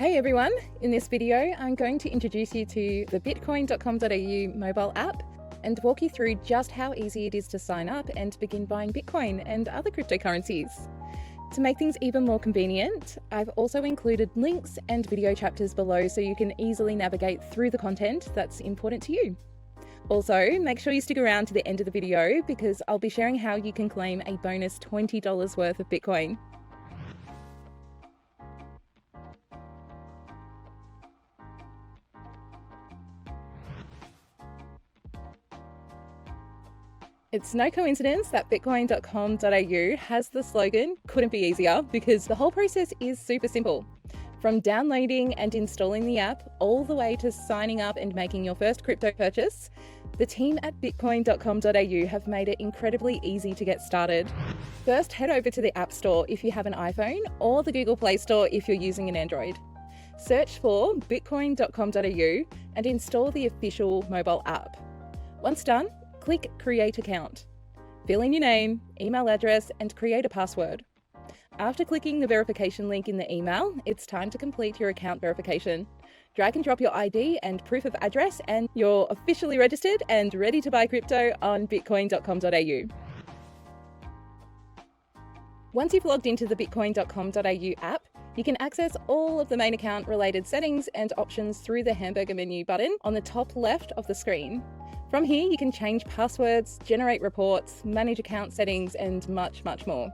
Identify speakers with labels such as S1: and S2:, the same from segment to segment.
S1: Hey everyone, in this video I'm going to introduce you to the bitcoin.com.au mobile app and walk you through just how easy it is to sign up and begin buying Bitcoin and other cryptocurrencies. To make things even more convenient, I've also included links and video chapters below so you can easily navigate through the content that's important to you. Also, make sure you stick around to the end of the video because I'll be sharing how you can claim a bonus $20 worth of Bitcoin. It's no coincidence that bitcoin.com.au has the slogan, "Couldn't be easier," because the whole process is super simple. From downloading and installing the app, all the way to signing up and making your first crypto purchase, the team at bitcoin.com.au have made it incredibly easy to get started. First, head over to the AppStore if you have an iPhone or the Google Play Store if you're using an Android. Search for bitcoin.com.au and install the official mobile app. Once done, click Create Account. Fill in your name, email address, and create a password. After clicking the verification link in the email, it's time to complete your account verification. Drag and drop your ID and proof of address, and you're officially registered and ready to buy crypto on bitcoin.com.au. Once you've logged into the bitcoin.com.au app, you can access all of the main account related settings and options through the hamburger menu button on the top left of the screen. From here, you can change passwords, generate reports, manage account settings, and much, much more.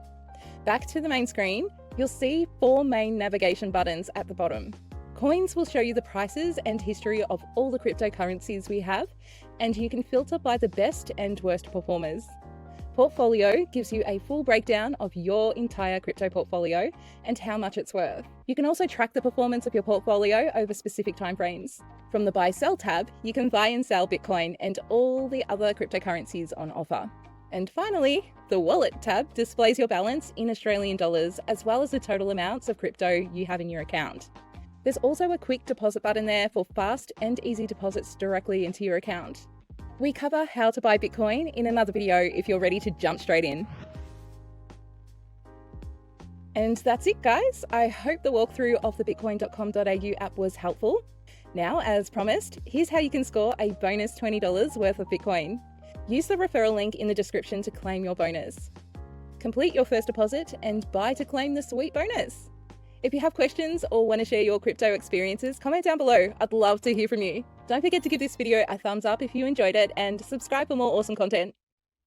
S1: Back to the main screen, you'll see 4 main navigation buttons at the bottom. Coins will show you the prices and history of all the cryptocurrencies we have, and you can filter by the best and worst performers. Portfolio gives you a full breakdown of your entire crypto portfolio and how much it's worth. You can also track the performance of your portfolio over specific timeframes. From the Buy Sell tab, you can buy and sell Bitcoin and all the other cryptocurrencies on offer. And finally, the Wallet tab displays your balance in Australian dollars as well as the total amounts of crypto you have in your account. There's also a quick deposit button there for fast and easy deposits directly into your account. We cover how to buy Bitcoin in another video if you're ready to jump straight in. And that's it, guys. I hope the walkthrough of the bitcoin.com.au app was helpful. Now, as promised, here's how you can score a bonus $20 worth of Bitcoin. Use the referral link in the description to claim your bonus. Complete your first deposit and buy to claim the sweet bonus. If you have questions or want to share your crypto experiences, comment down below. I'd love to hear from you. Don't forget to give this video a thumbs up if you enjoyed it and subscribe for more awesome content.